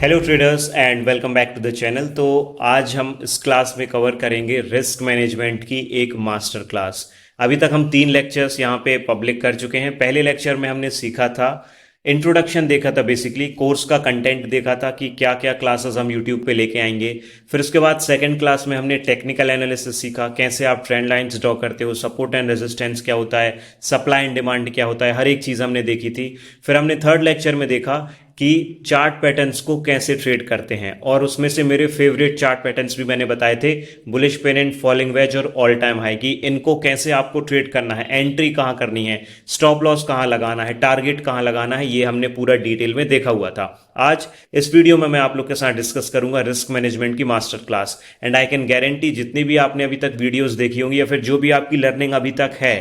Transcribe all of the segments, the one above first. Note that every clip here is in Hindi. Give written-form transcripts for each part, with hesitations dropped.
Hello traders and welcome back to the channel. तो आज हम इस क्लास में कवर करेंगे रिस्क मैनेजमेंट की एक मास्टर क्लास। अभी तक हम 3 लेक्चर्स यहाँ पे पब्लिक कर चुके हैं। पहले लेक्चर में हमने सीखा था, इंट्रोडक्शन देखा था, बेसिकली कोर्स का कंटेंट देखा था कि क्या क्या क्लासेस हम यूट्यूब पे लेके आएंगे। फिर उसके बाद सेकंड क्लास में हमने टेक्निकल एनालिसिस सीखा, कैसे आप ट्रेंड लाइंस ड्रॉ करते हो, सपोर्ट एंड रेजिस्टेंस क्या होता है, सप्लाई एंड डिमांड क्या होता है, हर एक चीज़ हमने देखी थी। फिर हमने थर्ड लेक्चर में देखा कि चार्ट पैटर्न्स को कैसे ट्रेड करते हैं, और उसमें से मेरे फेवरेट चार्ट पैटर्न्स भी मैंने बताए थे, बुलिश पेनेंट, फॉलिंग वेज और ऑल टाइम हाई की। इनको कैसे आपको ट्रेड करना है, एंट्री कहां करनी है, स्टॉप लॉस कहां लगाना है, टारगेट कहां लगाना है, ये हमने पूरा डिटेल में देखा हुआ था। आज इस वीडियो में मैं आप लोग के साथ डिस्कस करूंगा रिस्क मैनेजमेंट की master class. And I can guarantee जितनी भी आपने अभी तक वीडियोस देखी होंगी या फिर जो भी आपकी लर्निंग अभी तक है,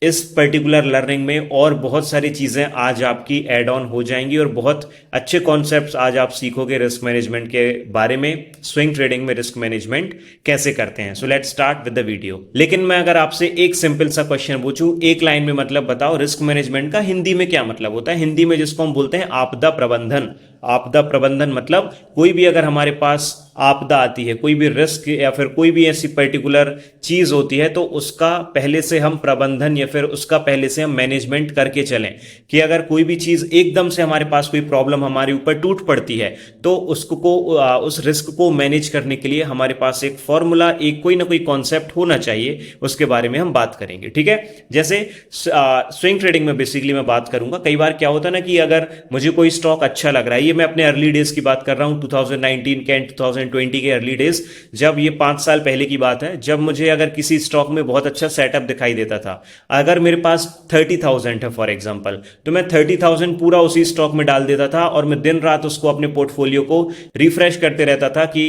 इस पर्टिकुलर लर्निंग में और बहुत सारी चीज़ें आज आपकी ऐड ऑन हो जाएंगी और बहुत अच्छे कॉन्सेप्ट्स आज आप सीखोगे रिस्क मैनेजमेंट के बारे में, स्विंग ट्रेडिंग में रिस्क मैनेजमेंट कैसे करते हैं। So let's start with the video. लेकिन मैं अगर आपसे एक सिंपल सा क्वेश्चन पूछूं, एक लाइन में मतलब बताओ, रिस्क मैनेजमेंट का हिंदी में क्या मतलब होता है? हिंदी में जिसको हम बोलते हैं आपदा प्रबंधन। आपदा प्रबंधन मतलब कोई भी अगर हमारे पास आपदा आती है, कोई भी रिस्क या फिर कोई भी ऐसी पर्टिकुलर चीज होती है, तो उसका पहले से हम प्रबंधन या फिर उसका पहले से हम मैनेजमेंट करके चलें कि अगर कोई भी चीज एकदम से हमारे पास कोई प्रॉब्लम हमारे ऊपर टूट पड़ती है, तो उसको उस रिस्क को मैनेज करने के लिए हमारे पास एक फॉर्मूला, एक कोई ना कोई कॉन्सेप्ट होना चाहिए। उसके बारे में हम बात करेंगे, ठीक है। जैसे स्विंग ट्रेडिंग में बेसिकली मैं बात करूंगा, कई बार क्या होता है ना कि अगर मुझे कोई स्टॉक अच्छा लग रहा है, ये मैं अपने अर्ली डेज की बात कर रहा हूं, 2019 के एंड 2020 के अर्ली डेज, जब ये 5 साल पहले की बात है, जब मुझे अगर किसी स्टॉक में बहुत अच्छा सेटअप दिखाई देता था, अगर मेरे पास 30,000 है फॉर एग्जांपल, तो मैं 30,000 पूरा उसी स्टॉक में डाल देता था और मैं दिन रात उसको अपने पोर्टफोलियो को रिफ्रेश करते रहता था कि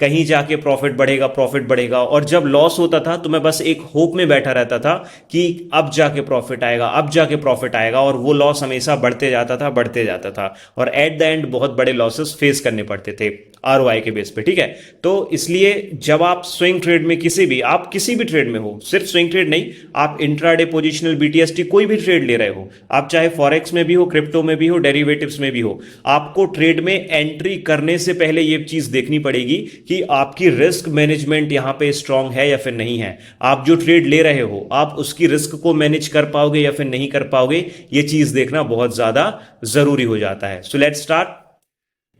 कहीं जाके प्रॉफिट बढ़ेगा, प्रॉफिट बढ़ेगा। और जब लॉस होता था तो मैं बस एक होप में बैठा रहता था कि अब जाके प्रॉफिट आएगा, अब जाके प्रॉफिट आएगा, और वो लॉस हमेशा बढ़ते जाता था, बढ़ते जाता था, और एट द एंड बहुत बड़े लॉसेस फेस करने पड़ते थे आरओआई के बेस पे, ठीक है। तो इसलिए जब आप स्विंग ट्रेड में आप किसी भी ट्रेड में हो, सिर्फ स्विंग ट्रेड नहीं, आप इंट्राडे, पोजिशनल, बीटीएसटी, कोई भी ट्रेड ले रहे हो, आप चाहे फॉरेक्स में भी हो, क्रिप्टो में भी हो, डेरिवेटिव्स में भी हो, आपको ट्रेड में एंट्री करने से पहले ये चीज देखनी पड़ेगी कि आपकी रिस्क मैनेजमेंट यहां पे स्ट्रांग है या फिर नहीं है। आप जो ट्रेड ले रहे हो, आप उसकी रिस्क को मैनेज कर पाओगे या फिर नहीं कर पाओगे, ये चीज देखना बहुत ज्यादा जरूरी हो जाता है। सो लेट्स स्टार्ट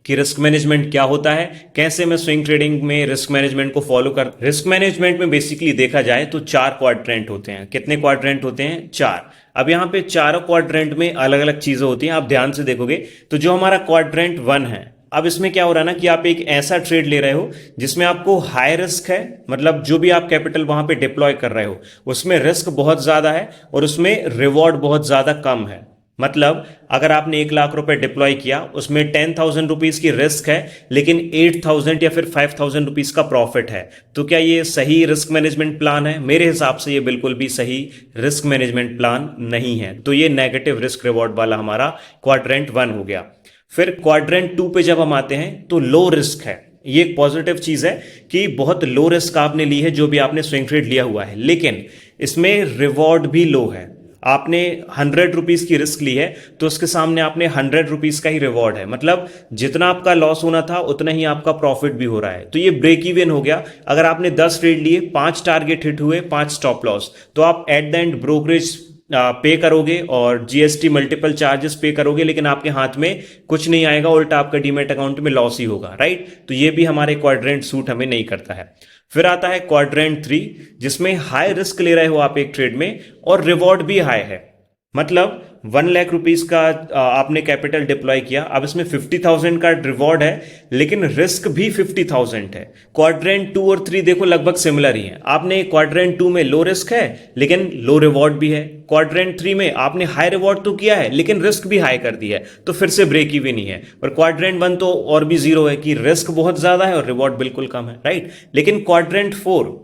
कि रिस्क मैनेजमेंट क्या होता है, कैसे मैं स्विंग ट्रेडिंग में रिस्क मैनेजमेंट को फॉलो कर। रिस्क मैनेजमेंट में बेसिकली देखा जाए तो 4 क्वाड्रेंट होते हैं। कितने क्वाड्रेंट होते हैं? 4। अब यहां पे चारों क्वाड्रेंट में अलग अलग चीजें होती हैं। आप ध्यान से देखोगे तो जो हमारा क्वाड्रेंट 1 है, अब इसमें क्या हो रहा है ना कि आप एक ऐसा ट्रेड ले रहे हो जिसमें आपको हाई रिस्क है, मतलब जो भी आप कैपिटल वहां पे डिप्लॉय कर रहे हो उसमें रिस्क बहुत ज्यादा है और उसमें रिवॉर्ड बहुत ज्यादा कम है। मतलब अगर आपने 1 लाख रुपए डिप्लॉय किया, उसमें 10,000 रुपीज की रिस्क है लेकिन 8,000 या फिर 5,000 रुपीज का प्रॉफिट है, तो क्या ये सही रिस्क मैनेजमेंट प्लान है? मेरे हिसाब से ये बिल्कुल भी सही रिस्क मैनेजमेंट प्लान नहीं है। तो ये नेगेटिव रिस्क रिवॉर्ड वाला हमारा क्वाड्रेंट 1 हो गया। फिर क्वाड्रेंट 2 पे जब हम आते हैं तो लो रिस्क है। ये एक पॉजिटिव चीज है कि बहुत लो रिस्क आपने ली है, जो भी आपने स्विंग ट्रेड लिया हुआ है, लेकिन इसमें रिवॉर्ड भी लो है। आपने 100 रुपीज की रिस्क ली है तो उसके सामने आपने 100 रुपीज का ही रिवॉर्ड है, मतलब जितना आपका लॉस होना था उतना ही आपका प्रॉफिट भी हो रहा है। तो ये ब्रेक इवन हो गया। अगर आपने 10 ट्रेड लिए, 5 टारगेट हिट हुए, 5 स्टॉप लॉस, तो आप at the end brokerage pay करोगे और जीएसटी मल्टीपल चार्जेस पे करोगे, लेकिन आपके हाथ में कुछ नहीं आएगा, उल्टा आपका डीमेट अकाउंट में लॉस ही होगा, राइट। तो ये भी हमारे क्वाड्रेंट सूट हमें नहीं करता है। फिर आता है क्वाड्रेंट 3, जिसमें हाई रिस्क ले रहे हो आप एक ट्रेड में और रिवॉर्ड भी हाई है। मतलब 1 लाख रुपीज का आपने कैपिटल डिप्लॉय किया, अब इसमें 50,000 का रिवॉर्ड है लेकिन रिस्क भी 50,000 है। क्वाड्रेंट 2 और 3 देखो लगभग सिमिलर ही है। आपने क्वाड्रेंट 2 में लो रिस्क है लेकिन लो रिवॉर्ड भी है, क्वाड्रेंट 3 में आपने हाई रिवॉर्ड तो किया है लेकिन रिस्क भी हाई कर दिया है, तो फिर से ब्रेक इवन ही है। और क्वाड्रेंट 1 तो और भी जीरो है कि रिस्क बहुत ज्यादा है और रिवॉर्ड बिल्कुल कम है, राइट। लेकिन quadrant 4,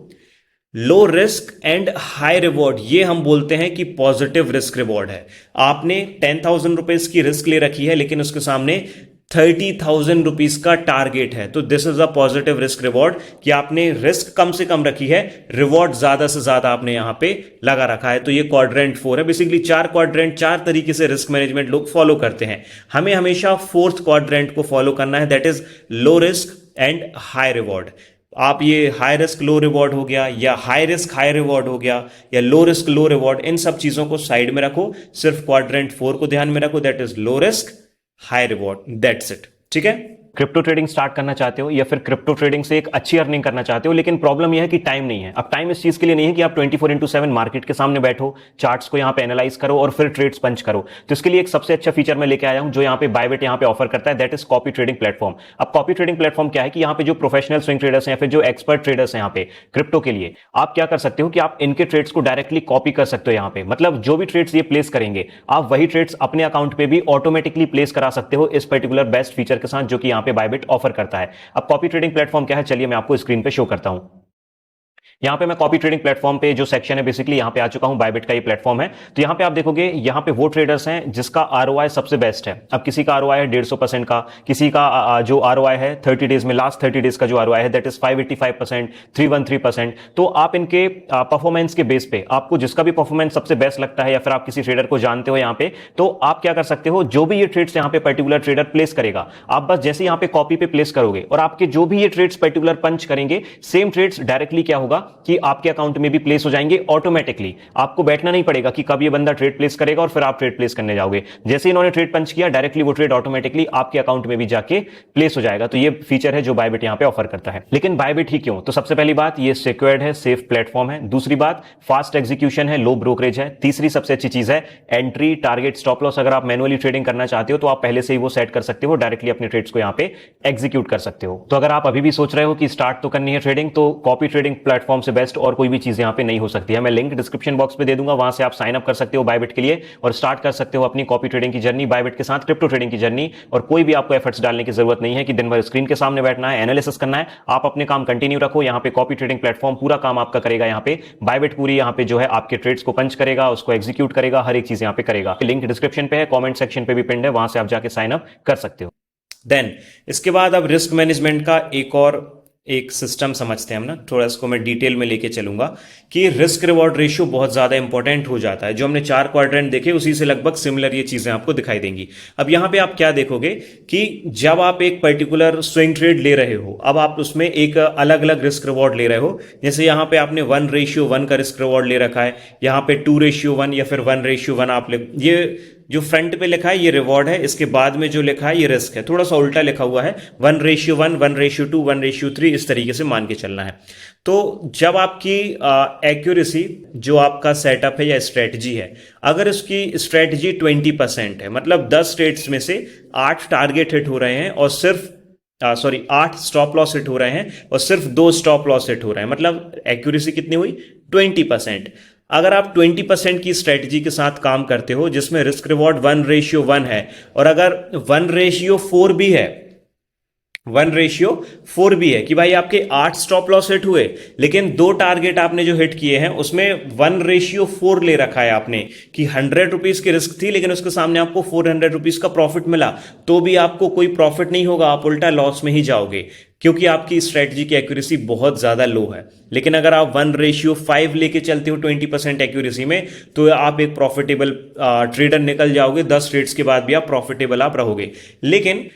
low risk and high reward, ये हम बोलते हैं कि पॉजिटिव रिस्क रिवॉर्ड है। आपने 10,000 रुपीज की रिस्क ले रखी है लेकिन उसके सामने 30,000 रुपीज का टारगेट है। तो this is a positive risk reward कि आपने रिस्क कम से कम रखी है, रिवॉर्ड ज्यादा से ज्यादा आपने यहां पे लगा रखा है। तो ये क्वाड्रेंट 4 है। बेसिकली 4 क्वाड्रेंट, 4 तरीके से रिस्क मैनेजमेंट लोग फॉलो करते हैं। हमें हमेशा 4th क्वाड्रेंट को फॉलो करना है, that is low risk and high reward. आप ये हाई रिस्क लो रिवॉर्ड हो गया, या हाई रिस्क हाई रिवॉर्ड हो गया, या लो रिस्क लो रिवॉर्ड, इन सब चीजों को साइड में रखो, सिर्फ क्वाड्रेंट 4 को ध्यान में रखो, that is low risk high reward, that's it. ठीक है। क्रिप्टो ट्रेडिंग स्टार्ट करना चाहते हो या फिर क्रिप्टो ट्रेडिंग से एक अच्छी अर्निंग करना चाहते हो, लेकिन प्रॉब्लम यह है कि टाइम नहीं है। अब टाइम इस चीज के लिए नहीं है कि आप 24/7 मार्केट के सामने बैठो, चार्ट्स को यहां पे एनालाइज करो और फिर ट्रेड्स पंच करो। तो इसके लिए एक सबसे अच्छा फीचर मैं लेके आया हूं जो यहां पे बायबिट यहां पे ऑफर करता है, that is copy trading platform. अब कॉपी ट्रेडिंग प्लेटफॉर्म क्या है कि यहां पे जो प्रोफेशनल स्विंग ट्रेडर्स हैं या फिर जो एक्सपर्ट ट्रेडर्स हैं यहां पे क्रिप्टो के लिए, आप क्या कर सकते हो कि आप इनके ट्रेड्स को डायरेक्टली कॉपी कर सकते हो। यहां पे मतलब जो भी ट्रेड्स ये प्लेस करेंगे, आप वही ट्रेड्स अपने अकाउंट पे भी ऑटोमेटिकली प्लेस करा सकते हो इस पर्टिकुलर बेस्ट फीचर के साथ जो कि यहां पे बायबिट ऑफर करता है। अब कॉपी ट्रेडिंग प्लेटफॉर्म क्या है, चलिए मैं आपको स्क्रीन पे शो करता हूं। यहां पे मैं कॉपी ट्रेडिंग प्लेटफॉर्म पे जो सेक्शन है बेसिकली यहां पे आ चुका हूं। बायबिट का ये प्लेटफॉर्म है। तो यहां पे आप देखोगे यहां पे वो ट्रेडर्स हैं जिसका आरओआई सबसे बेस्ट है। अब किसी का आरओआई है 150% का, किसी का जो आरओआई है 30 डेज में, लास्ट 30 डेज का जो आरओआई है दैट इज 585%, 313%। तो आप इनके परफॉर्मेंस के बेस पे आपको जिसका भी परफॉर्मेंस सबसे बेस्ट लगता है, या फिर आप किसी ट्रेडर को जानते हो यहां पे, तो आप क्या कर सकते हो, जो भी ये ट्रेड्स यहां पे पर्टिकुलर ट्रेडर प्लेस करेगा, आप बस जैसे यहां पे कॉपी पे प्लेस करोगे और आपके जो भी ये ट्रेड्स पर्टिकुलर पंच करेंगे, सेम ट्रेड्स डायरेक्टली क्या होगा कि आपके अकाउंट में भी प्लेस हो जाएंगे ऑटोमेटिकली। आपको बैठना नहीं पड़ेगा कि कब ये बंदा ट्रेड प्लेस करेगा और फिर आप ट्रेड प्लेस करने जाओगे। जैसे इन्होंने ट्रेड पंच किया, डायरेक्टली वो ट्रेड ऑटोमेटिकली आपके अकाउंट में भी जाके प्लेस हो जाएगा। तो ये फीचर है जो बायबिट यहां पे ऑफर करता है। लेकिन बायबिट ही क्यों? तो सबसे पहली बात, ये सिक्योर्ड है, सेफ प्लेटफॉर्म है। दूसरी बात, फास्ट एग्जीक्यूशन है, लो ब्रोकरेज है। तीसरी सबसे अच्छी चीज है एंट्री, टारगेट, स्टॉप लॉस। अगर आप मैनुअली ट्रेडिंग करना चाहते हो तो आप पहले से ही वो सेट कर सकते हो, डायरेक्टली अपने ट्रेड्स को यहां पे एग्जीक्यूट कर सकते हो। तो अगर आप अभी भी सोच रहे हो कि स्टार्ट तो करनी है ट्रेडिंग, तो कॉपी ट्रेडिंग प्लेटफॉर्म से बेस्ट और कोई भी चीज यहां पे नहीं हो सकती है। मैं लिंक डिस्क्रिप्शन बॉक्स पे दे दूंगा, वहां से आप साइन अप कर सकते हो बायबिट के लिए और स्टार्ट कर सकते हो अपनी कॉपी ट्रेडिंग की जर्नी बायबिट के साथ, क्रिप्टो ट्रेडिंग की जर्नी। और कोई भी आपको एफर्ट्स डालने की जरूरत नहीं है कि दिन भर स्क्रीन के सामने बैठना है, एनालिसिस करना है। आप अपने काम कंटिन्यू रखो, यहां पे कॉपी ट्रेडिंग प्लेटफॉर्म पूरा काम आपका करेगा। यहां पे बायबिट पूरी यहां पे जो है आपके ट्रेड्स को पंच करेगा, उसको एग्जीक्यूट करेगा, हर एक चीज यहां पे करेगा। लिंक डिस्क्रिप्शन पे है, कमेंट सेक्शन पे भी पिन है, वहां से आप जाके साइन अप कर सकते हो। देन इसके बाद अब रिस्क मैनेजमेंट का एक सिस्टम समझते हैं हम ना, थोड़ा इसको मैं डिटेल में लेके चलूंगा कि रिस्क रिवॉर्ड रेशियो बहुत ज्यादा इंपॉर्टेंट हो जाता है। जो हमने 4 क्वाड्रेंट देखे उसी से लगभग सिमिलर ये चीजें आपको दिखाई देंगी। अब यहां पे आप क्या देखोगे कि जब आप एक पर्टिकुलर स्विंग ट्रेड ले रहे हो, अब आप उसमें एक अलग अलग रिस्क रिवॉर्ड ले रहे हो। जैसे यहां पे आपने 1:1 का रिस्क रिवॉर्ड ले रखा है, यहां पे 2:1 या फिर 1:1 आप ले, ये जो फ्रंट पे लिखा है ये रिवॉर्ड है, इसके बाद में जो लिखा है ये रिस्क है। थोड़ा सा उल्टा लिखा हुआ है, 1:1, 1:2, 1:3, इस तरीके से मान के चलना है। तो जब आपकी एक्यूरेसी, जो आपका सेटअप है या स्ट्रेटजी है, अगर उसकी स्ट्रेटजी 20% है, मतलब 10 ट्रेड्स में से 8 टारगेट हिट हो रहे हैं और सिर्फ 8 स्टॉप लॉस हिट हो रहे हैं और सिर्फ 2 स्टॉप लॉस हिट हो रहे हैं, मतलब एक्यूरेसी कितनी हुई? 20%। अगर आप 20% की स्ट्रेटजी के साथ काम करते हो जिसमें रिस्क रिवॉर्ड 1:1 है, और अगर 1:4 भी है, 1:4 भी है कि भाई आपके 8 स्टॉप लॉस हिट हुए, लेकिन 2 टारगेट आपने जो हिट किए हैं उसमें 1:4 ले रखा है आपने कि 100 रुपीज की रिस्क थी लेकिन उसके सामने आपको 400 रुपीज का प्रॉफिट मिला, तो भी आपको कोई प्रॉफिट नहीं होगा, आप उल्टा लॉस में ही जाओगे क्योंकि आपकी स्ट्रेटजी की एक्यूरेसी बहुत ज्यादा लो है। लेकिन अगर आप 1:5 लेके चलते हो 20% एक्यूरेसी में, तो आप एक प्रॉफिटेबल ट्रेडर निकल जाओगे। 10 ट्रेड्स के बाद भी आप प्रॉफिटेबल आप रहोगे। लेकिन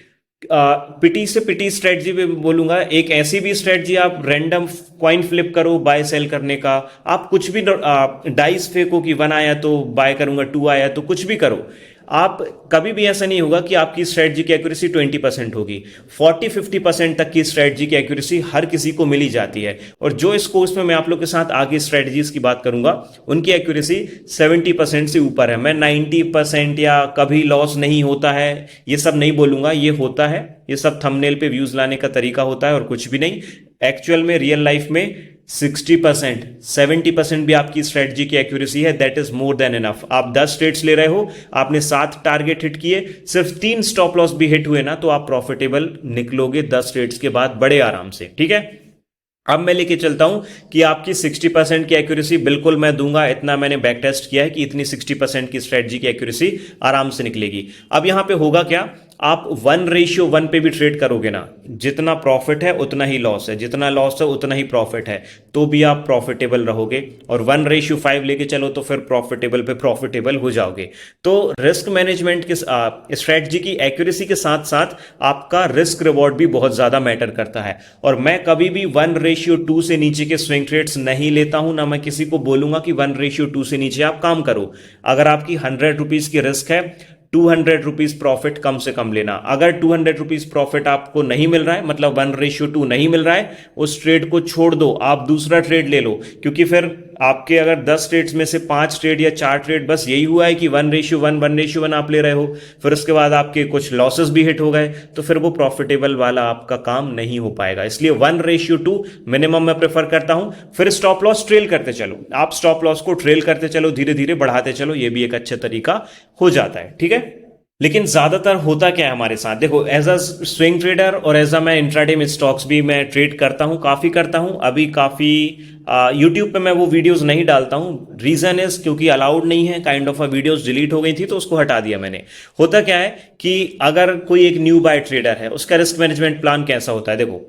पिटी से पिटी स्ट्रेटजी पे बोलूंगा, एक ऐसी भी स्ट्रेटजी आप रैंडम कॉइन फ्लिप करो बाय सेल करने का, आप कुछ भी डाइस फेंको कि 1 आया तो बाय करूंगा, 2 आया तो कुछ भी करो, आप कभी भी ऐसा नहीं होगा कि आपकी स्ट्रेटजी की एक्यूरेसी 20% होगी। 40-50% तक की स्ट्रेटजी की एक्यूरेसी हर किसी को मिली जाती है। और जो इस कोर्स में मैं आप लोग के साथ आगे स्ट्रेटजीज की बात करूंगा उनकी एक्यूरेसी 70% से ऊपर है। मैं 90% या कभी लॉस नहीं होता है ये सब नहीं बोलूंगा, ये होता है, ये सब थंबनेल पे व्यूज लाने का तरीका होता है और कुछ भी नहीं। एक्चुअल में रियल लाइफ में 60%, 70% भी आपकी स्ट्रेटजी की एक्यूरेसी है, that is more than enough. आप 10 ट्रेड्स ले रहे हो, आपने 7 टारगेट हिट किए, सिर्फ 3 स्टॉप लॉस भी हिट हुए ना, तो आप प्रॉफिटेबल निकलोगे 10 ट्रेड्स के बाद बड़े आराम से। ठीक है, अब मैं लेके चलता हूं कि आपकी 60% की एक्यूरेसी बिल्कुल मैं दूंगा, इतना मैंने बैक टेस्ट किया है कि इतनी 60% की स्ट्रेटजी की एक्यूरेसी आराम से निकलेगी। अब यहां पे होगा क्या, आप 1:1 पे भी ट्रेड करोगे ना, जितना प्रॉफिट है उतना ही लॉस है, जितना लॉस है उतना ही प्रॉफिट है, तो भी आप प्रॉफिटेबल रहोगे। और 1:5 लेके चलो तो फिर प्रॉफिटेबल पे प्रॉफिटेबल हो जाओगे। तो रिस्क मैनेजमेंट की स्ट्रेटजी की एक्यूरेसी के साथ साथ आपका रिस्क रिवॉर्ड भी बहुत ज्यादा मैटर करता है। और मैं कभी भी 1:2 से नीचे के स्विंग ट्रेड्स नहीं लेता हूं, ना मैं किसी को बोलूंगा कि 1:2 से नीचे आप काम करो। अगर आपकी 100 रुपीज की रिस्क है, 200 रुपीज प्रॉफिट कम से कम लेना। अगर 200 रुपीज प्रॉफिट आपको नहीं मिल रहा है, मतलब 1:2 नहीं मिल रहा है, उस ट्रेड को छोड़ दो, आप दूसरा ट्रेड ले लो। क्योंकि फिर आपके अगर 10 ट्रेड्स में से 5 ट्रेड या 4 ट्रेड बस यही हुआ है कि 1:1 आप ले रहे हो, फिर उसके बाद आपके कुछ लॉसेस भी हिट हो गए, तो फिर वो प्रॉफिटेबल वाला आपका काम नहीं हो पाएगा। इसलिए 1:2 मिनिमम मैं प्रेफर करता हूं। फिर स्टॉप लॉस ट्रेल करते चलो, आप स्टॉप लॉस को ट्रेल करते चलो, धीरे धीरे बढ़ाते चलो, ये भी एक अच्छा तरीका हो जाता है। ठीक है, लेकिन ज्यादातर होता क्या है हमारे साथ, देखो एज अ स्विंग ट्रेडर और एज अ मैं इंट्राडे में स्टॉक्स भी मैं ट्रेड करता हूं, काफी करता हूं। अभी काफी यूट्यूब पे मैं वो वीडियोस नहीं डालता हूं, रीजन इज क्योंकि अलाउड नहीं है, काइंड ऑफ वीडियोस डिलीट हो गई थी तो उसको हटा दिया मैंने। होता क्या है कि अगर कोई एक न्यू बाय ट्रेडर है, उसका रिस्क मैनेजमेंट प्लान कैसा होता है, देखो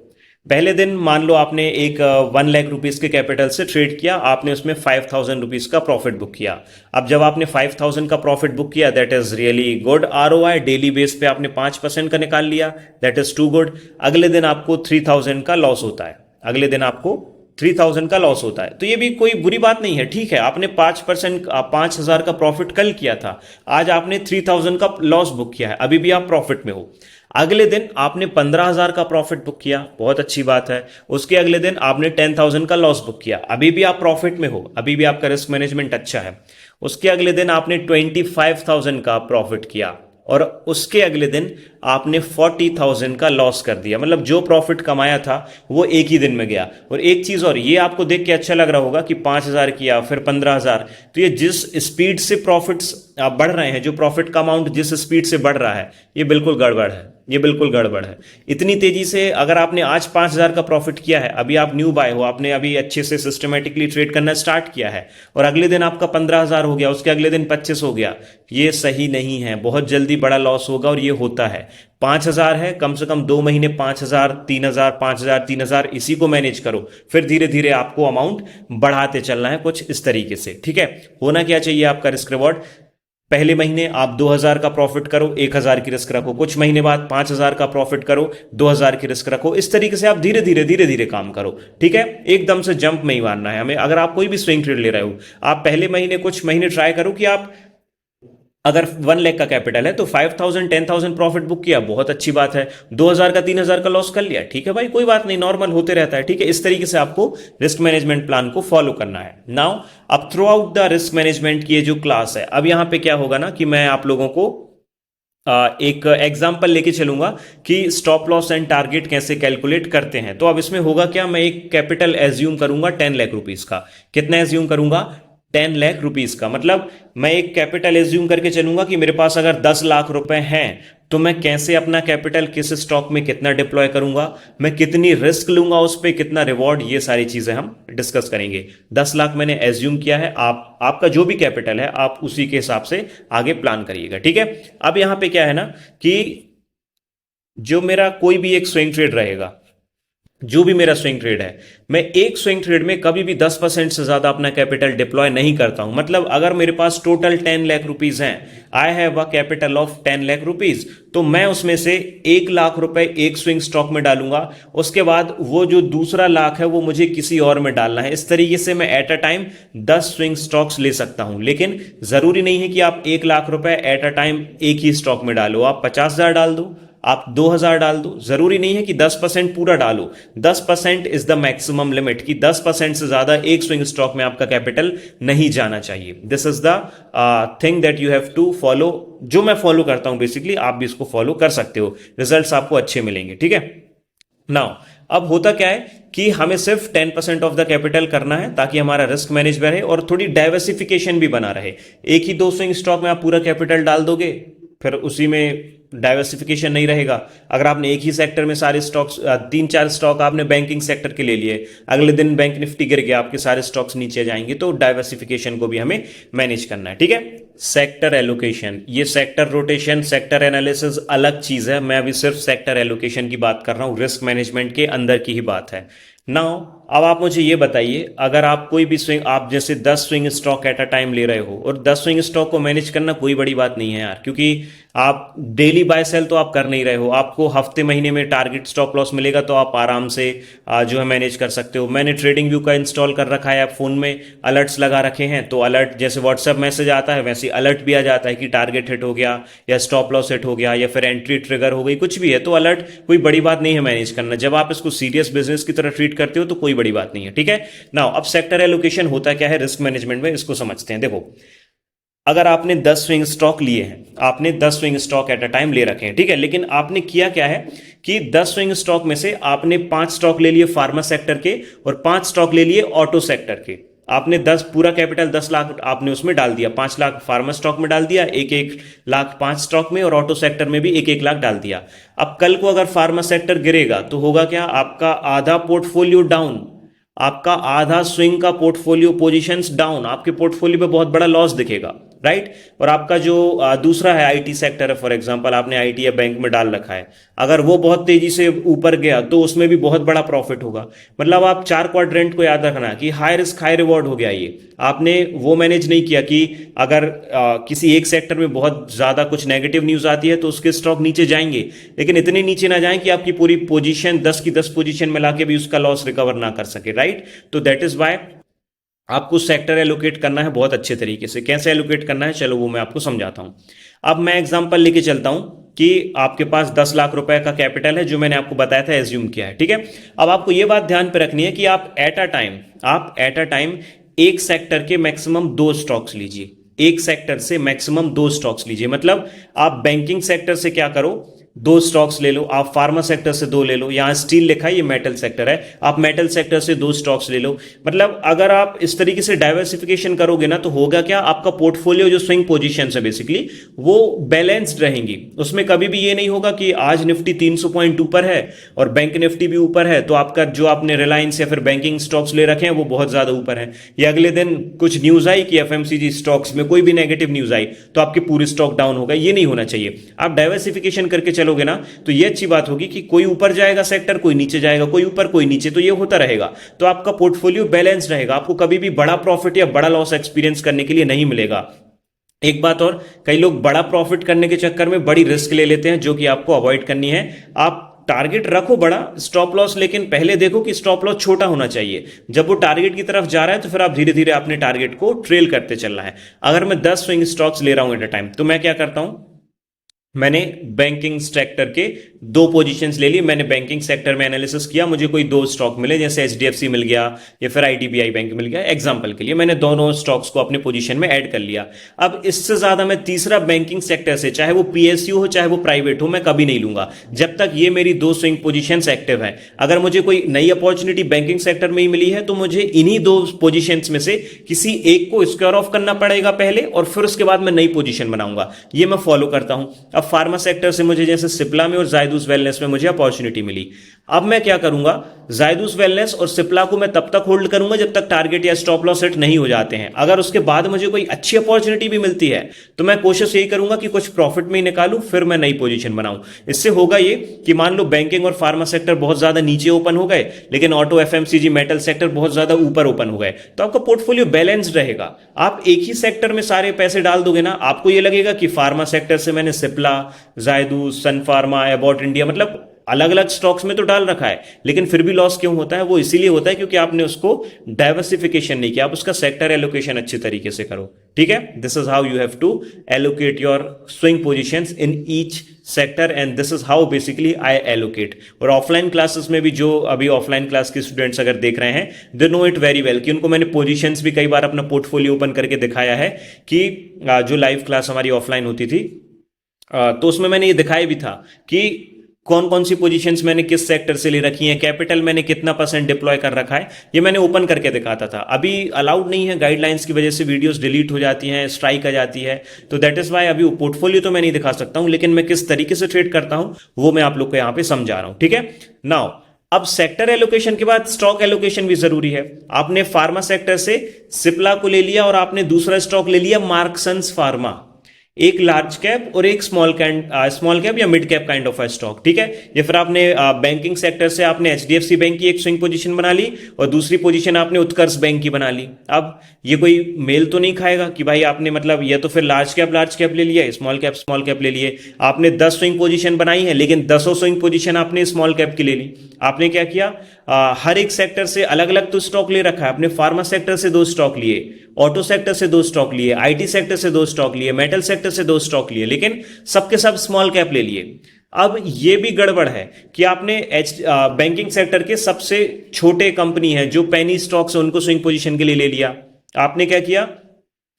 पहले दिन मान लो आपने एक 1 लाख रुपीज के कैपिटल से ट्रेड किया, आपने उसमें 5,000 रुपीज का प्रॉफिट बुक किया। अब जब आपने 5,000 का प्रॉफिट बुक किया, that is really good ROI। Daily base पे आपने 5% का निकाल लिया, दैट इज टू गुड। अगले दिन आपको 3,000 का लॉस होता है, अगले दिन आपको 3,000 का लॉस होता है, तो ये भी कोई बुरी बात नहीं है, ठीक है। आपने 5% 5,000 का प्रॉफिट कल किया था, आज आपने 3,000 का लॉस बुक किया है, अभी भी आप प्रॉफिट में हो। अगले दिन आपने 15,000 का प्रॉफिट बुक किया, बहुत अच्छी बात है। उसके अगले दिन आपने 10,000 का लॉस बुक किया, अभी भी आप प्रॉफिट में हो, अभी भी आपका रिस्क मैनेजमेंट अच्छा है। उसके अगले दिन आपने 25,000 का प्रॉफिट किया, और उसके अगले दिन आपने 40,000 का लॉस कर दिया, मतलब जो प्रॉफिट कमाया था वो एक ही दिन में गया। और एक चीज और, ये आपको देख के अच्छा लग रहा होगा कि 5,000 किया फिर 15,000, तो ये जिस स्पीड से प्रॉफिट्स बढ़ रहे हैं, जो प्रॉफिट का अमाउंट जिस स्पीड से बढ़ रहा है, ये बिल्कुल गड़बड़ है, ये बिल्कुल गड़बड़ है। इतनी तेजी से अगर आपने आज 5,000 का प्रॉफिट किया है, अभी आप न्यू बाय हो, आपने अभी अच्छे से सिस्टमेटिकली ट्रेड करना स्टार्ट किया है, और अगले दिन आपका 15,000 हो गया, उसके अगले दिन 25 हो गया, ये सही नहीं है, बहुत जल्दी बड़ा लॉस होगा। और ये होता है, 5,000 है, कम से कम 2 महीने 5,000 3,000 5,000 3,000 इसी को मैनेज करो, फिर धीरे धीरे आपको अमाउंट बढ़ाते चलना है कुछ इस तरीके से। ठीक है, होना क्या चाहिए आपका रिस्क रिवॉर्ड, पहले महीने आप 2,000 का प्रॉफिट करो, 1,000 की रिस्क रखो, कुछ महीने बाद 5,000 का प्रॉफिट करो, 2,000 की रिस्क रखो। इस तरीके से आप धीरे धीरे काम करो। ठीक है, एकदम से जंप नहीं मारना है हमें। अगर आप कोई भी स्विंग ट्रेड ले रहे हो, आप पहले महीने कुछ महीने ट्राई करो कि आप अगर 1 लाख का कैपिटल है तो 5,000 10,000 प्रॉफिट बुक किया, बहुत अच्छी बात है। 2,000 का 3,000 का लॉस कर लिया, ठीक है भाई, कोई बात नहीं, नॉर्मल होते रहता है। ठीक है, इस तरीके से आपको रिस्क मैनेजमेंट प्लान को फॉलो करना है। नाउ अब through out the risk management की ये जो क्लास है, अब यहां पे क्या होगा ना कि मैं आप लोगों को एक एग्जाम्पल लेके चलूंगा कि स्टॉप लॉस एंड टारगेट कैसे कैलकुलेट करते हैं। तो अब इसमें होगा क्या, मैं एक कैपिटल एज्यूम करूंगा 10 लाख रुपीज का। कितना एज्यूम करूंगा, 10 लाख रुपीज का। मतलब मैं एक कैपिटल एज्यूम करके चलूंगा कि मेरे पास अगर 10 लाख रुपए हैं, तो मैं कैसे अपना कैपिटल किस स्टॉक में कितना डिप्लॉय करूंगा, मैं कितनी रिस्क लूंगा उस पर, कितना रिवॉर्ड, ये सारी चीजें हम डिस्कस करेंगे। 10 लाख मैंने एज्यूम किया है, आपका जो भी कैपिटल है आप उसी के हिसाब से आगे प्लान करिएगा। ठीक है, अब यहां पे क्या है ना कि जो मेरा कोई भी एक स्विंग ट्रेड रहेगा, जो भी मेरा स्विंग ट्रेड है, मैं एक स्विंग ट्रेड में कभी भी 10% से ज्यादा अपना कैपिटल डिप्लॉय नहीं करता हूं। मतलब अगर मेरे पास टोटल 10 लाख रुपीज हैं, I have a capital of 10 lakh rupees, तो मैं उसमें से 1 लाख रुपए एक स्विंग स्टॉक में डालूंगा, उसके बाद वो जो दूसरा लाख है वो मुझे किसी और में डालना है। इस तरीके से मैं at a time 10 swing stocks ले सकता हूं। लेकिन जरूरी नहीं है कि आप 1 लाख रुपए एट अ टाइम एक ही स्टॉक में डालो, आप 50,000 डाल दो, आप 2,000 डाल दो, जरूरी नहीं है कि 10% पूरा डालो। 10% इज द मैक्सिमम लिमिट, कि 10% से ज्यादा एक स्विंग स्टॉक में आपका कैपिटल नहीं जाना चाहिए। This is the thing that you have to follow, जो मैं फॉलो करता हूं बेसिकली, आप भी इसको फॉलो कर सकते हो, रिजल्ट्स आपको अच्छे मिलेंगे। ठीक है, नाउ अब होता क्या है कि हमें सिर्फ 10% ऑफ द कैपिटल करना है ताकि हमारा रिस्क मैनेज रहे और थोड़ी डाइवर्सिफिकेशन भी बना रहे। एक ही 2 स्विंग स्टॉक में आप पूरा कैपिटल डाल दोगे, फिर उसी में डाइवर्सिफिकेशन नहीं रहेगा। अगर आपने एक ही सेक्टर में सारे स्टॉक्स, तीन चार स्टॉक आपने बैंकिंग सेक्टर के ले लिए, अगले दिन बैंक निफ्टी गिर गया, आपके सारे स्टॉक्स नीचे जाएंगे, तो डाइवर्सिफिकेशन को भी हमें मैनेज करना है। ठीक है, सेक्टर एलोकेशन, ये सेक्टर रोटेशन, सेक्टर एनालिसिस अलग चीज है। मैं अभी सिर्फ सेक्टर एलोकेशन की बात कर रहा हूं, रिस्क मैनेजमेंट के अंदर की ही बात है। नाउ अब आप मुझे ये बताइए, अगर आप कोई भी स्विंग, आप जैसे 10 swing stock at a time ले रहे हो, और 10 स्विंग स्टॉक को मैनेज करना कोई बड़ी बात नहीं है यार, क्योंकि आप डेली बाय सेल तो आप कर नहीं रहे हो, आपको हफ्ते महीने में टारगेट स्टॉप लॉस मिलेगा तो आप आराम से जो है मैनेज कर सकते हो। मैंने ट्रेडिंग व्यू का इंस्टॉल कर रखा है, आप फोन में अलर्ट्स लगा रखे हैं, तो अलर्ट जैसे व्हाट्सएप मैसेज आता है वैसे अलर्ट भी आ जाता है कि टारगेट हिट हो गया, या स्टॉप लॉस हिट हो गया, या फिर एंट्री ट्रिगर हो गई, कुछ भी है, तो अलर्ट कोई बड़ी बात नहीं है मैनेज करना। जब आप इसको सीरियस बिजनेस की तरह ट्रीट करते हो तो कोई बड़ी बात नहीं है। ठीक है, नाउ अब सेक्टर एलोकेशन होता क्या है रिस्क मैनेजमेंट में, इसको समझते हैं। देखो, अगर आपने 10 स्विंग स्टॉक लिए हैं, आपने 10 swing stock at a time ले रखे हैं, ठीक है, लेकिन आपने किया क्या है कि 10 स्विंग स्टॉक में से आपने 5 स्टॉक ले लिए फार्मा सेक्टर के, और 5 स्टॉक ले लिए ऑटो सेक्टर के। आपने 10 पूरा कैपिटल 10 लाख आपने उसमें डाल दिया, 5 लाख फार्मा स्टॉक में डाल दिया, 1-1 लाख 5 स्टॉक में, और ऑटो सेक्टर में भी 1-1 लाख डाल दिया। अब कल को अगर फार्मा सेक्टर गिरेगा तो होगा क्या, आपका आधा पोर्टफोलियो डाउन, आपका आधा स्विंग का पोर्टफोलियो पोजीशंस डाउन, आपके पोर्टफोलियो पे बहुत बड़ा लॉस दिखेगा, राइट। और आपका जो दूसरा है आईटी सेक्टर है, फॉर एग्जांपल आपने आईटी या बैंक में डाल रखा है, अगर वो बहुत तेजी से ऊपर गया तो उसमें भी बहुत बड़ा प्रॉफिट होगा। मतलब आप 4 क्वाड्रेंट को याद रखना कि हाई रिस्क हाई रिवॉर्ड हो गया। ये आपने वो मैनेज नहीं किया कि अगर किसी एक सेक्टर में बहुत ज्यादा कुछ नेगेटिव न्यूज आती है तो उसके स्टॉक नीचे जाएंगे, लेकिन इतने नीचे ना जाएं कि आपकी पूरी पोजीशन 10 की 10 पोजीशन में लाके भी उसका लॉस रिकवर ना कर सके, राइट। तो दैट इज वाई आपको सेक्टर एलोकेट करना है बहुत अच्छे तरीके से। कैसे एलोकेट करना है, चलो वो मैं आपको समझाता हूं। अब मैं एग्जांपल लेके चलता हूं कि आपके पास 10 लाख रुपए का कैपिटल है, जो मैंने आपको बताया था, एज्यूम किया है, ठीक है। अब आपको ये बात ध्यान पे रखनी है कि आप एट अ टाइम एक सेक्टर के मैक्सिमम 2 स्टॉक्स लीजिए, एक सेक्टर से मैक्सिमम 2 स्टॉक्स लीजिए। मतलब आप बैंकिंग सेक्टर से क्या करो, 2 स्टॉक्स ले लो, आप फार्मा सेक्टर से 2 ले लो, यहां स्टील लिखा है, ये मेटल सेक्टर है, आप मेटल सेक्टर से 2 स्टॉक्स ले लो। मतलब अगर आप इस तरीके से डाइवर्सिफिकेशन करोगे ना, तो होगा क्या, आपका पोर्टफोलियो जो स्विंग पोजीशन है बेसिकली वो बैलेंस्ड रहेंगी। उसमें कभी भी ये नहीं होगा कि आज निफ्टी 300 पॉइंट ऊपर है और बैंक निफ्टी भी ऊपर है, तो आपका जो आपने रिलायंस या फिर बैंकिंग स्टॉक्स ले रखे हैं वो बहुत ज्यादा ऊपर है, या अगले दिन कुछ न्यूज आई कि एफएमसीजी स्टॉक्स में कोई भी नेगेटिव न्यूज आई तो आपके पूरे स्टॉक डाउन हो गए। ये नहीं होना चाहिए। आप डाइवर्सिफिकेशन करके चलोगे ना तो ये अच्छी बात होगी कि कोई ऊपर जाएगा सेक्टर, कोई नीचे जाएगा, कोई ऊपर कोई नीचे, तो ये होता रहेगा। तो आपका पोर्टफोलियो बैलेंस रहेगा, आपको कभी भी बड़ा प्रॉफिट या बड़ा लॉस एक्सपीरियंस करने के लिए नहीं मिलेगा। एक बात और, कई लोग बड़ा प्रॉफिट करने के चक्कर में बड़ी रिस्क ले लेते हैं, जो कि आपको अवॉइड करनी है। आप टारगेट रखो बड़ा, स्टॉप लॉस लेकिन पहले देखो कि स्टॉप लॉस छोटा होना चाहिए। जब वो टारगेट की तरफ जा रहा है तो फिर आप धीरे धीरे अपने टारगेट को ट्रेल करते चलना है। अगर मैं 10 स्विंग स्टॉक्स ले रहा हूं एट अ टाइम, तो मैं क्या करता हूं, मैंने बैंकिंग सेक्टर के 2 पोजीशंस ले ली। मैंने बैंकिंग सेक्टर में एनालिसिस किया, मुझे कोई 2 स्टॉक मिले, जैसे एचडीएफसी मिल गया या फिर आईडीबीआई बैंक मिल गया, एग्जांपल के लिए मैंने दोनों स्टॉक्स को अपने पोजीशन में ऐड कर लिया। अब इससे ज्यादा मैं तीसरा बैंकिंग सेक्टर से, चाहे वो पीएसयू हो चाहे वो प्राइवेट हो, मैं कभी नहीं लूंगा जब तक ये मेरी 2 स्विंग पोजीशंस एक्टिव है। अगर मुझे कोई नई अपॉर्चुनिटी बैंकिंग सेक्टर में ही मिली है तो मुझे इन्हीं 2 पोजीशंस में से किसी एक को स्क्वायर ऑफ करना पड़ेगा पहले, और फिर उसके बाद मैं नई पोजीशन बनाऊंगा। ये मैं फॉलो करता हूं। अब फार्मा सेक्टर से मुझे जैसे सिप्ला में और जायदूस वेलनेस में मुझे अपॉर्चुनिटी मिली, अब मैं क्या करूंगा, जायदूस वेलनेस और सिप्ला को मैं तब तक होल्ड करूंगा जब तक टारगेट या स्टॉप लॉस सेट नहीं हो जाते हैं। अगर उसके बाद मुझे कोई अच्छी अपॉर्चुनिटी भी मिलती है तो मैं कोशिश यही करूंगा कि कुछ प्रॉफिट में ही निकालूं, फिर मैं नई पोजीशन बनाऊं। इससे होगा ये कि मान लो बैंकिंग और फार्मा सेक्टर बहुत ज्यादा नीचे ओपन हो गए, लेकिन ऑटो, एफएमसीजी, मेटल सेक्टर बहुत ज्यादा ऊपर ओपन हो गए, तो आपका पोर्टफोलियो बैलेंस्ड रहेगा। आप एक ही सेक्टर में सारे पैसे डाल दोगे ना, आपको ये लगेगा कि फार्मा सेक्टर से मैंने सिप्ला, जायदूस, सन फार्मा, एबॉट इंडिया, मतलब अलग अलग स्टॉक्स में तो डाल रखा है, लेकिन फिर भी लॉस क्यों होता है? वो इसीलिए होता है क्योंकि आपने उसको डाइवर्सिफिकेशन नहीं किया, आप उसका सेक्टर एलोकेशन अच्छे तरीके से करो। ठीक है, this is how you have to allocate your swing positions in each sector, and this is how basically I allocate. और ऑफलाइन क्लासेस में भी, जो अभी ऑफलाइन क्लास के स्टूडेंट्स अगर देख रहे हैं, they know it very well, कि उनको मैंने पोजीशंस भी कई बार अपना पोर्टफोलियो ओपन करके दिखाया है कि जो लाइव क्लास हमारी ऑफलाइन होती थी तो उसमें मैंने ये दिखाया भी था कि कौन कौन सी पोजीशंस मैंने किस सेक्टर से ले रखी हैं, कैपिटल मैंने कितना % डिप्लॉय कर रखा है, ये मैंने ओपन करके दिखाता था। अभी अलाउड नहीं है, गाइडलाइंस की वजह से वीडियोस डिलीट हो जाती हैं, स्ट्राइक आ जाती है, तो दैट इज वाई अभी पोर्टफोलियो तो मैं नहीं दिखा सकता हूं, लेकिन मैं किस तरीके से ट्रेड करता हूं वो मैं आप लोग को यहां पे समझा रहा हूं, ठीक है। नाउ अब सेक्टर एलोकेशन के बाद स्टॉक एलोकेशन भी जरूरी है। आपने फार्मा सेक्टर से सिप्ला को ले लिया और आपने दूसरा स्टॉक ले लिया मार्क्संस फार्मा, एक लार्ज कैप और एक स्मॉल कैप या mid cap kind of a stock, ठीक है। या फिर आपने बैंकिंग सेक्टर से आपने एचडीएफसी बैंक की एक स्विंग पोजीशन बना ली और दूसरी पोजीशन आपने उत्कर्ष बैंक की बना ली। अब ये कोई मेल तो नहीं खाएगा कि भाई आपने मतलब ये तो फिर लार्ज कैप ले लिया, स्मॉल कैप ले लिए। आपने 10 स्विंग पोजीशन बनाई है लेकिन 10 स्विंग पोजीशन आपने स्मॉल कैप की ले ली। आपने क्या किया, हर एक सेक्टर से अलग अलग तो स्टॉक ले रखा है। आपने फार्मा सेक्टर से 2 स्टॉक लिए, ऑटो सेक्टर से 2 स्टॉक लिए, आईटी सेक्टर से 2 स्टॉक लिए, मेटल सेक्टर से 2 स्टॉक लिए, लेकिन सबके सब स्मॉल कैप ले लिए। अब ये भी गड़बड़ है कि आपने बैंकिंग सेक्टर के सबसे छोटे कंपनी है जो पेनी स्टॉक्स है उनको स्विंग पोजीशन के लिए ले लिया। आपने क्या किया,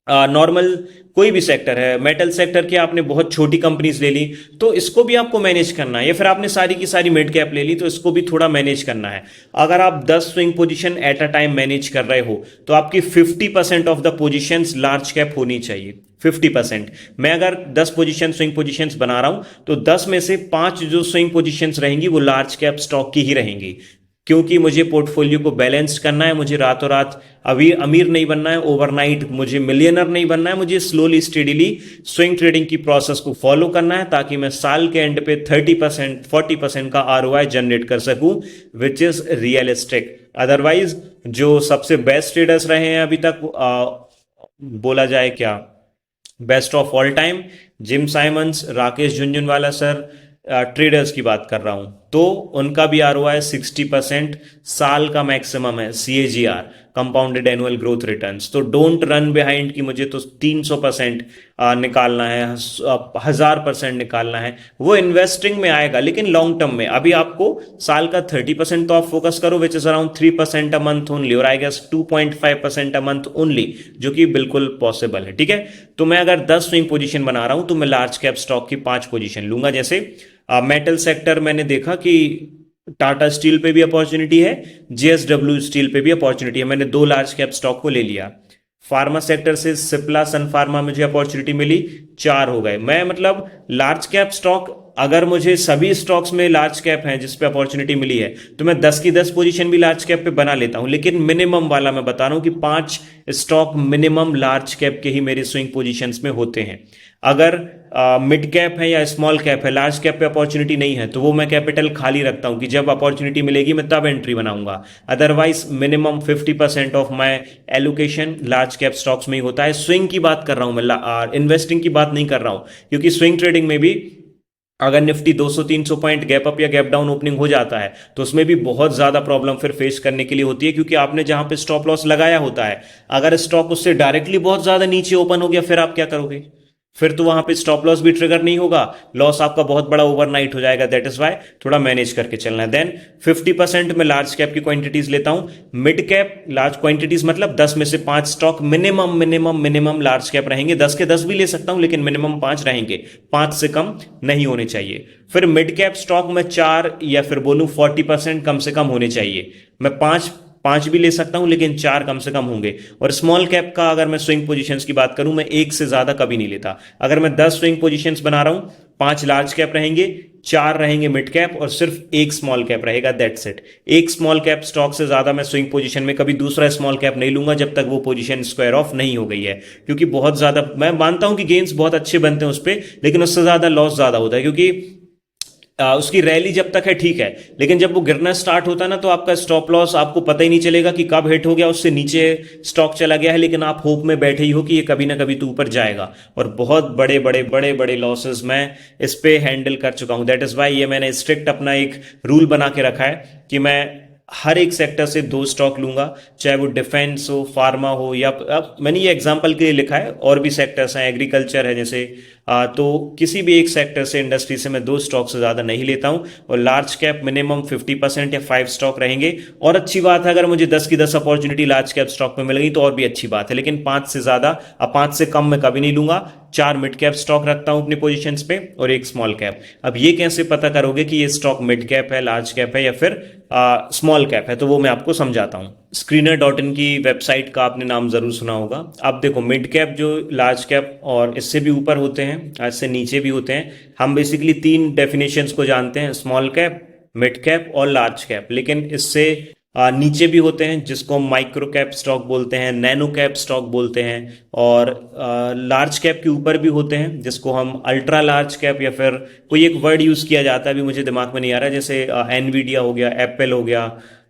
नॉर्मल कोई भी सेक्टर है, मेटल सेक्टर के आपने बहुत छोटी कंपनीज ले ली, तो इसको भी आपको मैनेज करना है। या फिर आपने सारी की सारी मिड कैप ले ली, तो इसको भी थोड़ा मैनेज करना है। अगर आप 10 swing position at a time manage कर रहे हो तो आपकी 50% of the positions large cap होनी चाहिए। 50%। मैं अगर 10 पोजीशन स्विंग पोजीशंस बना रहा हूं तो 10 में से 5 जो स्विंग पोजीशंस रहेंगी वो लार्ज कैप स्टॉक की ही रहेंगी, क्योंकि मुझे पोर्टफोलियो को बैलेंस करना है। मुझे रातों रात अभी अमीर नहीं बनना है, ओवरनाइट मुझे मिलियनर नहीं बनना है। मुझे स्लोली स्टेडीली स्विंग ट्रेडिंग की प्रोसेस को फॉलो करना है ताकि मैं साल के एंड पे 30% 40% का आरओआई जनरेट कर सकूं, विच इज रियलिस्टिक। अदरवाइज जो सबसे बेस्ट ट्रेडर्स रहे हैं अभी तक, बोला जाए क्या, best of all time, Jim Simons, Rakesh Jhunjhunwala sir, traders की बात कर रहा हूं, तो उनका भी आरओआई 60% साल का मैक्सिमम है, CAGR compounded annual growth returns. तो डोंट रन बिहाइंड कि मुझे तो 300% निकालना है, 1000% निकालना है, वो इन्वेस्टिंग में आएगा लेकिन लॉन्ग टर्म में। अभी आपको साल का 30% तो आप फोकस करो, which is around 3% a month only, और I guess 2.5% a month only, जो कि बिल्कुल पॉसिबल है, ठीक है। तो मैं अगर 10 स्विंग पोजीशन बना रहा हूं तो मैं लार्ज कैप स्टॉक की 5 पोजीशन लूंगा। जैसे मेटल सेक्टर मैंने देखा कि टाटा स्टील पे भी अपॉर्चुनिटी है, जेएसडब्ल्यू स्टील पे भी अपॉर्चुनिटी है, मैंने 2 लार्ज कैप स्टॉक को ले लिया। फार्मा सेक्टर से सिप्ला सन फार्मा मुझे अपॉर्चुनिटी मिली, 4 हो गए। मैं मतलब लार्ज कैप स्टॉक, अगर मुझे सभी स्टॉक्स में लार्ज कैप हैं जिस पे अपॉर्चुनिटी मिली है तो मैं 10 की 10 पोजीशन भी लार्ज कैप पे बना लेता हूं, लेकिन मिनिमम वाला मैं बता रहा हूं कि 5 स्टॉक मिनिमम लार्ज कैप के ही मेरे स्विंग पोजीशंस में होते हैं। अगर मिड कैप है या स्मॉल कैप है, लार्ज कैप पे अपॉर्चुनिटी नहीं है, तो वो मैं कैपिटल खाली रखता हूं कि जब अपॉर्चुनिटी मिलेगी मैं तब एंट्री बनाऊंगा। Otherwise minimum 50% of my allocation large cap stocks में ही होता है। स्विंग की बात कर रहा हूं मैं, इन्वेस्टिंग की बात नहीं कर रहा हूं, क्योंकि स्विंग ट्रेडिंग में भी अगर निफ्टी 200-300 पॉइंट गैप अप या गैप डाउन ओपनिंग हो जाता है तो उसमें भी बहुत ज्यादा प्रॉब्लम फिर फेस करने के लिए होती है, क्योंकि आपने जहां पे स्टॉप लॉस लगाया होता है, अगर स्टॉक उससे डायरेक्टली बहुत ज्यादा नीचे ओपन हो गया फिर आप क्या करोगे? फिर तो वहां पे स्टॉप लॉस भी ट्रिगर नहीं होगा, लॉस आपका बहुत बड़ा ओवरनाइट हो जाएगा। दैट इज वाई थोड़ा मैनेज करके चलना है। देन 50% में लार्ज कैप की क्वांटिटीज लेता हूं, मिड कैप लार्ज क्वांटिटीज मतलब 10 में से 5 स्टॉक मिनिमम लार्ज कैप रहेंगे। 10 के 10 भी ले सकता हूं लेकिन मिनिमम 5 रहेंगे, 5 से कम नहीं होने चाहिए। फिर मिड कैप स्टॉक में 4 या फिर बोलूं 40% कम से कम होने चाहिए। मैं 5 भी ले सकता हूं लेकिन 4 कम से कम होंगे। और स्मॉल कैप का अगर मैं स्विंग पोजीशंस की बात करूं, मैं 1 से ज्यादा कभी नहीं लेता। अगर मैं 10 स्विंग पोजीशंस बना रहा हूं, 5 लार्ज कैप रहेंगे, 4 रहेंगे मिड कैप और सिर्फ 1 स्मॉल कैप रहेगा, that's it. 1 small cap stock से ज्यादा मैं स्विंग पोजीशन में कभी दूसरा स्मॉल कैप नहीं लूंगा जब तक वो पोजीशन स्क्वायर ऑफ नहीं हो गई है, क्योंकि बहुत ज्यादा, मैं मानता हूं कि गेन्स बहुत अच्छे बनते हैं उस पर, लेकिन उससे ज्यादा लॉस ज्यादा होता है, क्योंकि उसकी रैली जब तक है ठीक है, लेकिन जब वो गिरना स्टार्ट होता है ना तो आपका स्टॉप लॉस आपको पता ही नहीं चलेगा कि कब हिट हो गया, उससे नीचे स्टॉक चला गया है, लेकिन आप होप में बैठे ही हो कि ये कभी ना कभी तो ऊपर जाएगा। और बहुत बड़े बड़े बड़े बड़े लॉसेस मैं इस पे हैंडल कर चुका हूं। दैट इज वाई ये मैंने स्ट्रिक्ट अपना एक रूल बना के रखा है कि मैं हर एक सेक्टर से 2 स्टॉक लूंगा, चाहे वो डिफेंस हो, फार्मा हो, या अब मैंने ये एग्जांपल के लिए लिखा है, और भी सेक्टर्स हैं, एग्रीकल्चर है, जैसे तो किसी भी एक सेक्टर से, इंडस्ट्री से मैं 2 स्टॉक से ज़्यादा नहीं लेता हूं, और लार्ज कैप मिनिमम 50% या 5 स्टॉक रहेंगे। और अच्छी बात है अगर मुझे 10 की 10 अपॉर्चुनिटी लार्ज कैप स्टॉक में मिल गई तो और भी अच्छी बात है, लेकिन 5 से ज़्यादा, अब 5 से कम मैं कभी नहीं लूंगा। 4 मिड कैप स्टॉक रखता हूं अपनी पोजीशंस पे और 1 स्मॉल कैप। अब ये कैसे पता करोगे कि ये स्टॉक मिड कैप है, लार्ज कैप है या फिर स्मॉल कैप है, तो वो मैं आपको समझाता हूं। स्क्रीनर.इन की वेबसाइट का आपने नाम जरूर सुना होगा। अब देखो, मिड कैप जो लार्ज कैप और इससे भी ऊपर होते हैं, इससे नीचे भी होते हैं। हम बेसिकली 3 डेफिनेशंस को जानते हैं, स्मॉल कैप, मिड कैप और लार्ज कैप। लेकिन इससे नीचे भी होते हैं जिसको हम माइक्रो कैप स्टॉक बोलते हैं, नैनो कैप स्टॉक बोलते हैं, और लार्ज कैप के ऊपर भी होते हैं जिसको हम अल्ट्रा लार्ज कैप, या फिर कोई एक वर्ड यूज किया जाता है, अभी मुझे दिमाग में नहीं आ रहा, जैसे एनवीडिया हो गया, एप्पल हो गया,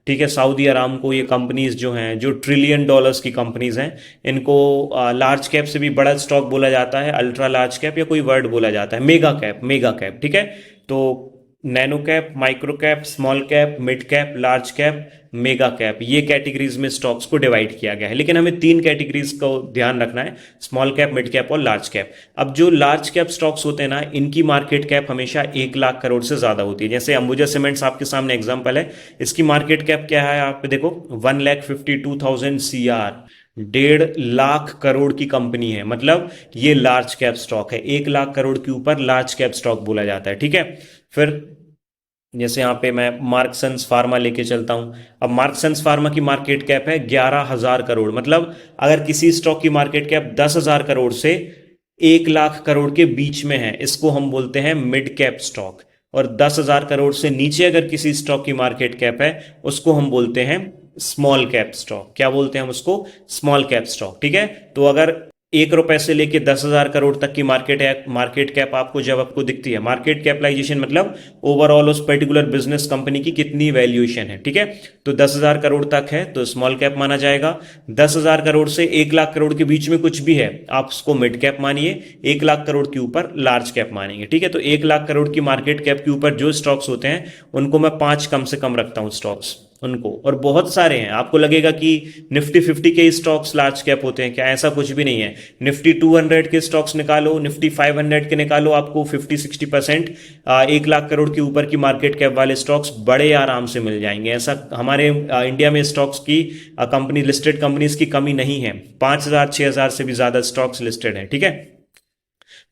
ठीक है, सऊदी अरामको, ये कंपनीज जो हैं जो ट्रिलियन डॉलर्स की कंपनीज हैं, इनको लार्ज कैप से भी बड़ा स्टॉक बोला जाता है, अल्ट्रा लार्ज कैप, या कोई वर्ड बोला जाता है, मेगा कैप, मेगा कैप, ठीक है। तो nano cap, micro cap, small cap, mid cap, large cap, mega cap, ये कैटेगरीज में स्टॉक्स को डिवाइड किया गया है। लेकिन हमें 3 कैटेगरीज को ध्यान रखना है, स्मॉल कैप, मिड कैप और लार्ज कैप। अब जो लार्ज कैप स्टॉक्स होते हैं ना, इनकी मार्केट कैप हमेशा 1 लाख करोड़ से ज्यादा होती है। जैसे अंबुजा सीमेंट्स आपके सामने एग्जांपल है, इसकी मार्केट कैप क्या है, आप देखो 1,52,000 CR, 1.5 लाख करोड़ की कंपनी है, मतलब ये लार्ज कैप स्टॉक है। 1 लाख करोड़ के ऊपर लार्ज कैप स्टॉक बोला जाता है, ठीक है। फिर जैसे यहाँ पे मैं मार्क्सन्स फार्मा लेके चलता हूँ। अब मार्क्सन्स फार्मा की मार्केट कैप है 11,000 करोड़, मतलब अगर किसी स्टॉक की मार्केट कैप 10,000 करोड़ से 1 लाख करोड़ के बीच में है, इसको हम बोलते हैं मिड कैप स्टॉक। और 10,000 करोड़ से नीचे अगर किसी स्टॉक की मार्केट कैप है, उसको हम बोलते हैं स्मॉल कैप स्टॉक। क्या बोलते हैं हम उसको? स्मॉल कैप स्टॉक, ठीक है। तो अगर 1 रुपए से लेके 10,000 करोड़ तक की मार्केट कैप आपको जब आपको दिखती है, मार्केट कैपिटलाइजेशन मतलब ओवरऑल उस पर्टिकुलर बिजनेस कंपनी की कितनी वैल्यूएशन है, ठीक है। तो 10,000 करोड़ तक है तो स्मॉल कैप माना जाएगा। 10,000 करोड़ से 1 लाख करोड़ के बीच में कुछ भी है, आप उसको मिड कैप मानिए। 1 लाख करोड़ के ऊपर लार्ज कैप मानेंगे, ठीक है। तो 1 लाख करोड़ की मार्केट कैप के ऊपर जो स्टॉक्स होते हैं उनको मैं 5 कम से कम रखता हूं स्टॉक्स उनको, और बहुत सारे हैं। आपको लगेगा कि निफ्टी 50 के स्टॉक्स लार्ज कैप होते हैं क्या? ऐसा कुछ भी नहीं है। निफ्टी 200 के स्टॉक्स निकालो, निफ्टी 500 के निकालो, आपको 50-60% 1 लाख करोड़ के ऊपर की मार्केट कैप वाले स्टॉक्स बड़े आराम से मिल जाएंगे। ऐसा हमारे इंडिया में स्टॉक्स की कंपनी, लिस्टेड कंपनीज की कमी नहीं है। 5,000-6,000 से भी ज्यादा स्टॉक्स लिस्टेड है, ठीक है।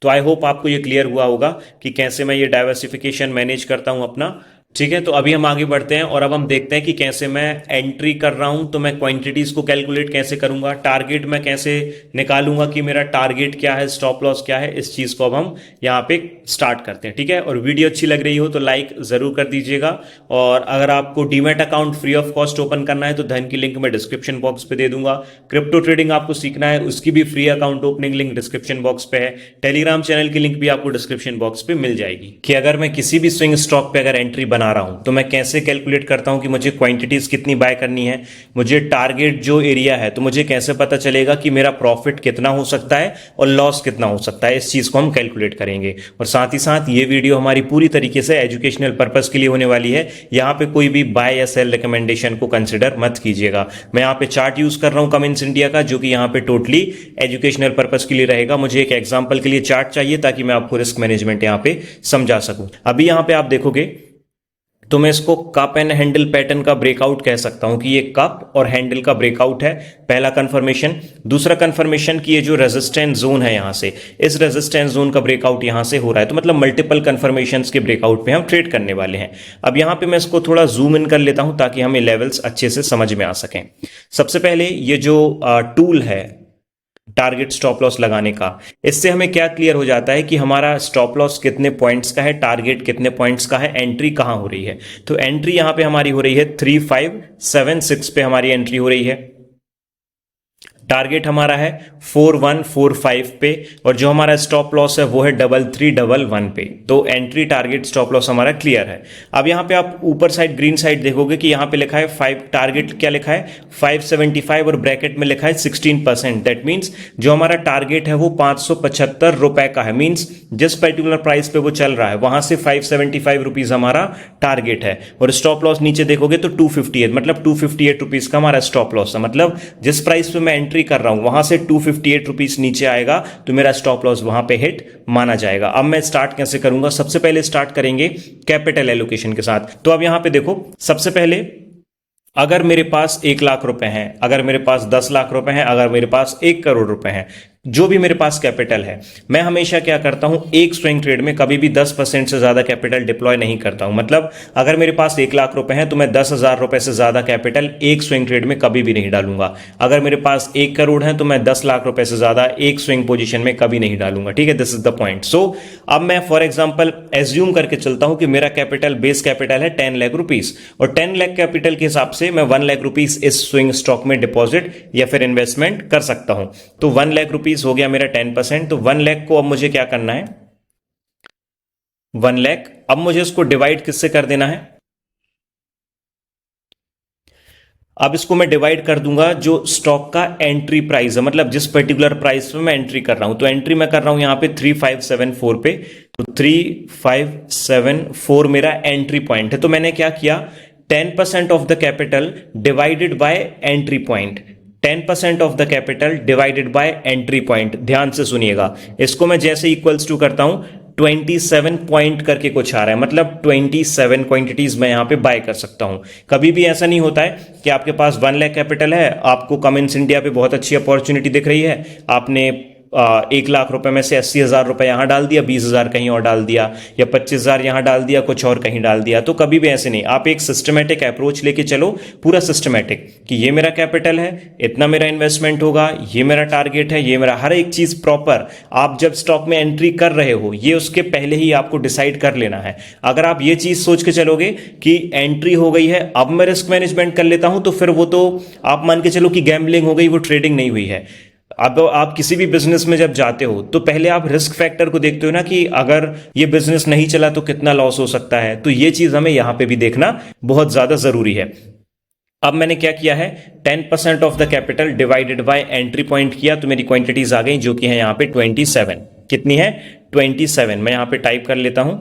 तो आई होप आपको ये क्लियर हुआ होगा कि कैसे मैं ये डाइवर्सिफिकेशन मैनेज करता हूं अपना, ठीक है। तो अभी हम आगे बढ़ते हैं और अब हम देखते हैं कि कैसे मैं एंट्री कर रहा हूं, तो मैं क्वांटिटीज को कैलकुलेट कैसे करूंगा, टारगेट मैं कैसे निकालूंगा कि मेरा टारगेट क्या है, स्टॉप लॉस क्या है। इस चीज को अब हम यहां पे स्टार्ट करते हैं, ठीक है। और वीडियो अच्छी लग रही हो तो लाइक जरूर कर दीजिएगा। और अगर आपको demat account free of cost open करना है तो धन की लिंक मैं डिस्क्रिप्शन बॉक्स पे दे दूंगा। क्रिप्टो ट्रेडिंग आपको सीखना है, उसकी भी free account opening link description box पे है। टेलीग्राम चैनल की लिंक भी आपको डिस्क्रिप्शन बॉक्स पे मिल जाएगी। कि अगर मैं किसी भी स्विंग स्टॉक पे अगर एंट्री बना रहा हूं तो मैं कैसे कैलकुलेट करता हूं कि मुझे क्वांटिटीज कितनी बाय करनी है, मुझे टारगेट जो एरिया है, तो मुझे कैसे पता चलेगा कि मेरा प्रॉफिट कितना हो सकता है और लॉस कितना हो सकता है। इस चीज को हम कैलकुलेट करेंगे। और साथ ही साथ ये वीडियो हमारी पूरी तरीके से एजुकेशनल पर्पस के लिए होने वाली है। यहां पे कोई भी बाय या सेल रिकमेंडेशन को कंसिडर मत कीजिएगा। मैं यहां पे चार्ट यूज कर रहा हूं कमिंस इंडिया का, जो कि यहां पे टोटली एजुकेशनल पर्पस के लिए रहेगा। मुझे एक एग्जांपल के लिए चार्ट चाहिए ताकि मैं आपको रिस्क मैनेजमेंट यहां पे समझा सकूं। अभी यहां पे आप देखोगे तो मैं इसको कप एंड हैंडल पैटर्न का ब्रेकआउट कह सकता हूं कि ये कप और हैंडल का ब्रेकआउट है, पहला कंफर्मेशन। दूसरा कंफर्मेशन कि ये जो रेजिस्टेंस जोन है यहां से, इस रेजिस्टेंस जोन का ब्रेकआउट यहां से हो रहा है, तो मतलब मल्टीपल कंफर्मेशंस के ब्रेकआउट पे हम ट्रेड करने वाले हैं। अब यहां पे मैं इसको थोड़ा जूम इन कर लेता हूं ताकि हमें लेवल्स अच्छे से समझ में आ सकें। सबसे पहले ये जो टूल है टारगेट स्टॉप लॉस लगाने का, इससे हमें क्या क्लियर हो जाता है कि हमारा स्टॉप लॉस कितने पॉइंट्स का है, टारगेट कितने पॉइंट्स का है, एंट्री कहां हो रही है। तो एंट्री यहां पे हमारी हो रही है 3576 पे हमारी एंट्री हो रही है। टारगेट हमारा है 4145 पे, और जो हमारा स्टॉप लॉस है वो है 3311 पे। तो एंट्री, टारगेट, स्टॉप लॉस हमारा क्लियर है। अब यहां पे आप ऊपर साइड ग्रीन साइड देखोगे कि यहां पे लिखा है 5, टारगेट क्या लिखा है 575 और ब्रैकेट में लिखा है 16%। दैट मीन्स जो हमारा टारगेट है वो 575 रुपए का है। मीन्स जिस पर्टिकुलर प्राइस पे वो चल रहा है वहां से 575 रुपीज हमारा टारगेट है। और स्टॉप लॉस नीचे देखोगे तो 258, मतलब 258 रुपीज का हमारा स्टॉप लॉस है। मतलब जिस प्राइस पे मैं एंट्री एंट्री कर रहा हूं वहां से 258 रुपीज नीचे आएगा तो मेरा स्टॉप लॉस वहां पे हिट माना जाएगा। अब मैं स्टार्ट कैसे करूंगा, सबसे पहले स्टार्ट करेंगे कैपिटल एलोकेशन के साथ। तो अब यहां पे देखो, सबसे पहले अगर मेरे पास 1 लाख रुपए हैं, अगर मेरे पास 10 लाख रुपए हैं, अगर मेरे पास 1 करोड़ रुपए हैं, जो भी मेरे पास कैपिटल है, मैं हमेशा क्या करता हूं, एक स्विंग ट्रेड में कभी भी 10% से ज्यादा कैपिटल डिप्लॉय नहीं करता हूं। मतलब अगर मेरे पास 1 लाख रुपए हैं तो मैं 10,000 रुपए से ज्यादा कैपिटल एक स्विंग ट्रेड में कभी भी नहीं डालूंगा। अगर मेरे पास 1 करोड़ है तो मैं 10 लाख रुपए से ज्यादा एक स्विंग पोजीशन में कभी नहीं डालूंगा। ठीक है, दिस इज द पॉइंट। सो अब मैं फॉर एग्जाम्पल एज्यूम करके चलता हूं कि मेरा कैपिटल, बेस कैपिटल है 10 लाख रुपीज, और 10 लाख कैपिटल के हिसाब से मैं 1 लाख रुपीज इस स्विंग स्टॉक में डिपॉजिट या फिर इन्वेस्टमेंट कर सकता हूं। तो 1 लाख रुपीज हो गया मेरा 10%। तो 1 लाख को अब मुझे क्या करना है, 1 लाख, अब मुझे इसको डिवाइड किससे कर देना है, अब इसको मैं डिवाइड कर दूंगा जो स्टॉक का एंट्री प्राइस है, मतलब जिस पर्टिकुलर प्राइस पे मैं एंट्री कर रहा हूं। तो एंट्री मैं कर रहा हूं यहां पे 3574 पे, तो 3574 मेरा एंट्री पॉइंट है। तो मैंने क्या किया, 10% of the capital divided by entry point, 10% of the capital divided by entry point. ध्यान से सुनिएगा, इसको मैं जैसे इक्वल्स टू करता हूं 27 पॉइंट करके कुछ आ रहा है, मतलब 27 क्वांटिटीज मैं यहां पे बाय कर सकता हूं। कभी भी ऐसा नहीं होता है कि आपके पास 1 लाख कैपिटल है, आपको कमिंस इंडिया पे बहुत अच्छी अपॉर्चुनिटी दिख रही है, आपने 1 लाख रुपए में से 80,000 रुपए यहां डाल दिया, 20,000 कहीं और डाल दिया, या 25,000 यहां डाल दिया, कुछ और कहीं डाल दिया। तो कभी भी ऐसे नहीं, आप एक सिस्टमेटिक अप्रोच लेके चलो, पूरा सिस्टमेटिक, कि ये मेरा कैपिटल है, इतना मेरा इन्वेस्टमेंट होगा, ये मेरा टारगेट है, ये मेरा हर एक चीज प्रॉपर आप जब स्टॉक में एंट्री कर रहे हो ये उसके पहले ही आपको डिसाइड कर लेना है। अगर आप ये चीज सोच के चलोगे कि एंट्री हो गई है अब मैं रिस्क मैनेजमेंट कर लेता हूं, तो फिर वो तो आप मान के चलो कि गैम्बलिंग हो गई, वो ट्रेडिंग नहीं हुई है। अब आप किसी भी बिजनेस में जब जाते हो तो पहले आप रिस्क फैक्टर को देखते हो ना, कि अगर ये बिजनेस नहीं चला तो कितना लॉस हो सकता है। तो ये चीज हमें यहां पे भी देखना बहुत ज्यादा जरूरी है। अब मैंने क्या किया है, 10% of the capital divided by entry point किया, तो मेरी क्वांटिटीज आ गई जो कि है यहां पे 27। कितनी है, 27। मैं यहां पे टाइप कर लेता हूं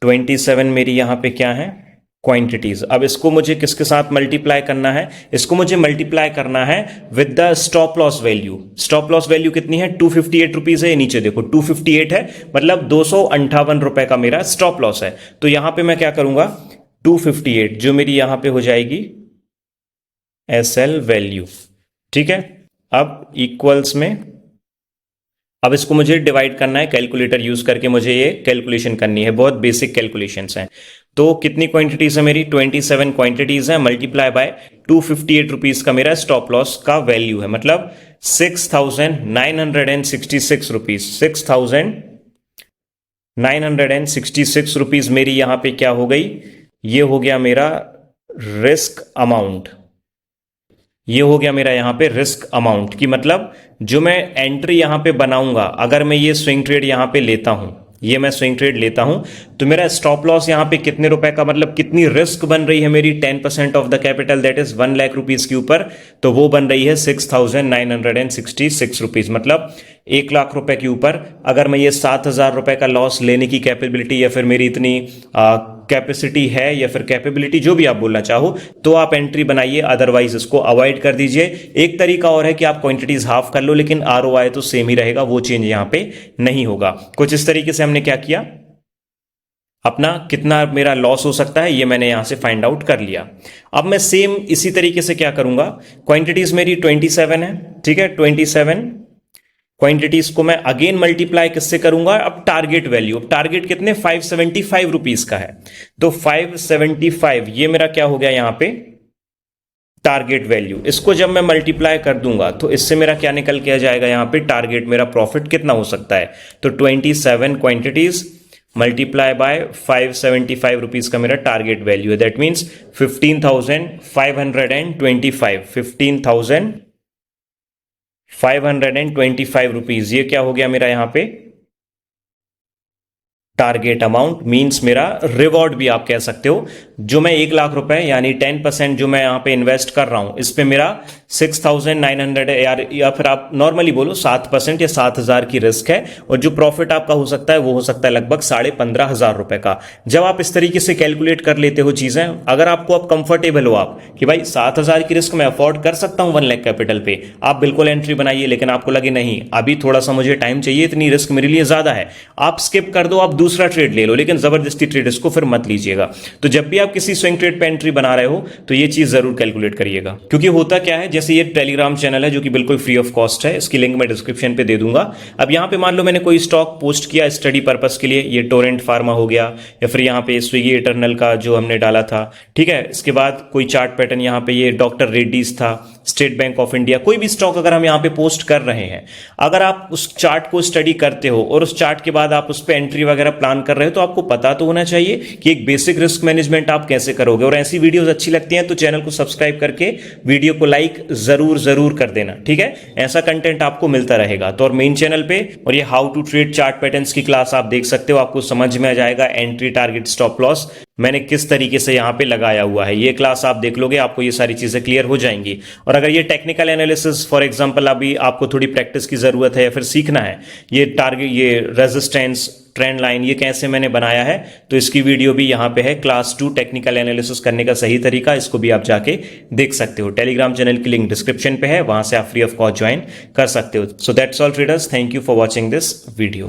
27 मेरी यहां पे क्या है, क्वांटिटीज। अब इसको मुझे किसके साथ मल्टीप्लाई करना है, इसको मुझे मल्टीप्लाई करना है with the stop loss value. Stop loss value कितनी है, 258 रुपीज है, ये नीचे देखो 258 है, मतलब 258 रुपए का मेरा स्टॉप लॉस है। तो यहां पे मैं क्या करूंगा, 258 जो मेरी यहां पे हो जाएगी एसएल वैल्यू। ठीक है, अब इक्वल्स में, अब इसको मुझे डिवाइड करना है, कैलकुलेटर यूज करके मुझे ये कैलकुलेशन करनी है, बहुत बेसिक कैलकुलेशंस हैं। तो कितनी क्वांटिटीज है मेरी, 27 क्वांटिटीज है, मल्टीप्लाई बाय 258 रुपीज का मेरा स्टॉप लॉस का वैल्यू है, मतलब 6,966 रुपीज, 6,966 रुपीज मेरी यहां पे क्या हो गई, ये हो गया मेरा रिस्क अमाउंट। ये हो गया मेरा यहां पे रिस्क अमाउंट, की मतलब जो मैं एंट्री यहां पे बनाऊंगा, अगर मैं ये स्विंग ट्रेड यहां पे लेता हूं, ये मैं स्विंग ट्रेड लेता हूं, तो मेरा स्टॉप लॉस यहां पे कितने रुपए का, मतलब कितनी रिस्क बन रही है मेरी, 10% of the capital that is 1 lakh rupees के ऊपर, तो वो बन रही है 6,966 रुपीज, मतलब 1 लाख रुपए के ऊपर अगर मैं ये 7,000 रुपए का लॉस लेने की कैपेबिलिटी या फिर मेरी इतनी कैपेसिटी है या फिर कैपेबिलिटी जो भी आप बोलना चाहो, तो आप एंट्री बनाइए, अदरवाइज इसको अवॉइड कर दीजिए। एक तरीका और है कि आप क्वांटिटीज हाफ कर लो, लेकिन आरओआई तो सेम ही रहेगा, वो चेंज यहां पे नहीं होगा। कुछ इस तरीके से हमने क्या किया, अपना कितना मेरा लॉस हो सकता है ये मैंने यहां से फाइंड आउट कर लिया। अब मैं सेम इसी तरीके से क्या करूंगा, क्वांटिटीज मेरी 27 है, ठीक है, 27 क्वांटिटीज को मैं अगेन मल्टीप्लाई किससे करूंगा, अब टारगेट वैल्यू, अब टारगेट कितने 575 रुपीज का है, तो 575 ये मेरा क्या हो गया यहां पे टारगेट वैल्यू। इसको जब मैं मल्टीप्लाई कर दूंगा तो इससे मेरा क्या निकल के आ जाएगा, यहां पे टारगेट मेरा प्रॉफिट कितना हो सकता है, तो 27 क्वांटिटीज मल्टीप्लाई बाय 575 रुपीज का मेरा टारगेट वैल्यू है, दैट मीन्स 15,525, 15,525 रुपीज, ये क्या हो गया मेरा यहां पे टारगेट अमाउंट मींस मेरा रिवॉर्ड भी आप कह सकते हो। जो मैं 1 लाख रुपए यानी 10% जो मैं यहाँ पे इन्वेस्ट कर रहा हूं, इस पे मेरा 6,900 या फिर आप नॉर्मली बोलो 7% या 7,000 की रिस्क है, और जो प्रॉफिट आपका हो सकता है वो हो सकता है लगभग 15,500 रुपए का। जब आप इस तरीके से कैलकुलेट कर लेते हो चीजें, अगर आपको अब कंफर्टेबल हो आप कि भाई 7,000 की रिस्क मैं अफोर्ड कर सकता हूं 1 लाख कैपिटल पे, आप बिल्कुल एंट्री बनाइए। लेकिन आपको लगे नहीं अभी थोड़ा सा मुझे टाइम चाहिए, इतनी रिस्क मेरे लिए ज्यादा है, आप स्किप कर दो, आप दूसरा ट्रेड ले लो, लेकिन जबरदस्ती ट्रेड इसको फिर मत लीजिएगा। तो जब भी आप किसी स्विंग ट्रेड पे एंट्री बना रहे हो तो ये चीज जरूर कैलकुलेट करिएगा। क्योंकि होता क्या है, जैसे ये टेलीग्राम चैनल है जो कि बिल्कुल फ्री ऑफ कॉस्ट है, इसकी लिंक मैं डिस्क्रिप्शन पे दे दूंगा। अब यहां पे मान लो मैंने कोई स्टॉक पोस्ट किया स्टडी पर्पस के लिए, ये टोरेंट फार्मा हो गया, या फिर यहाँ पे स्विगी इटरनल का जो हमने डाला था, ठीक है। इसके बाद कोई चार्ट पैटर्न यहाँ पे ये डॉक्टर रेड्डीज था, स्टेट बैंक ऑफ इंडिया, कोई भी स्टॉक अगर हम यहाँ पे पोस्ट कर रहे हैं, अगर आप उस चार्ट को स्टडी करते हो और उस चार्ट के बाद आप उस पर एंट्री वगैरह प्लान कर रहे हो, तो आपको पता तो होना चाहिए कि एक बेसिक रिस्क मैनेजमेंट आप कैसे करोगे। और ऐसी वीडियोस अच्छी लगती हैं तो चैनल को सब्सक्राइब करके वीडियो को लाइक जरूर जरूर कर देना, ठीक है। ऐसा कंटेंट आपको मिलता रहेगा। तो और मेन चैनल पे और ये how to trade chart patterns की क्लास आप देख सकते हो, आपको समझ में आ जाएगा एंट्री, टारगेट, स्टॉप लॉस मैंने किस तरीके से यहाँ पे लगाया हुआ है। ये क्लास आप देख लोगे, आपको ये सारी चीजें क्लियर हो जाएंगी। और अगर ये टेक्निकल एनालिसिस फॉर एग्जांपल अभी आपको थोड़ी प्रैक्टिस की जरूरत है या फिर सीखना है, ये टारगेट, ये रेजिस्टेंस, ट्रेंड लाइन, ये कैसे मैंने बनाया है, तो इसकी वीडियो भी यहाँ पे है, क्लास 2 टेक्निकल एनालिसिस करने का सही तरीका, इसको भी आप जाके देख सकते हो। टेलीग्राम चैनल की लिंक डिस्क्रिप्शन पे है, वहां से आप फ्री ऑफ कॉस्ट ज्वाइन कर सकते हो। So that's all traders, thank you for watching this video.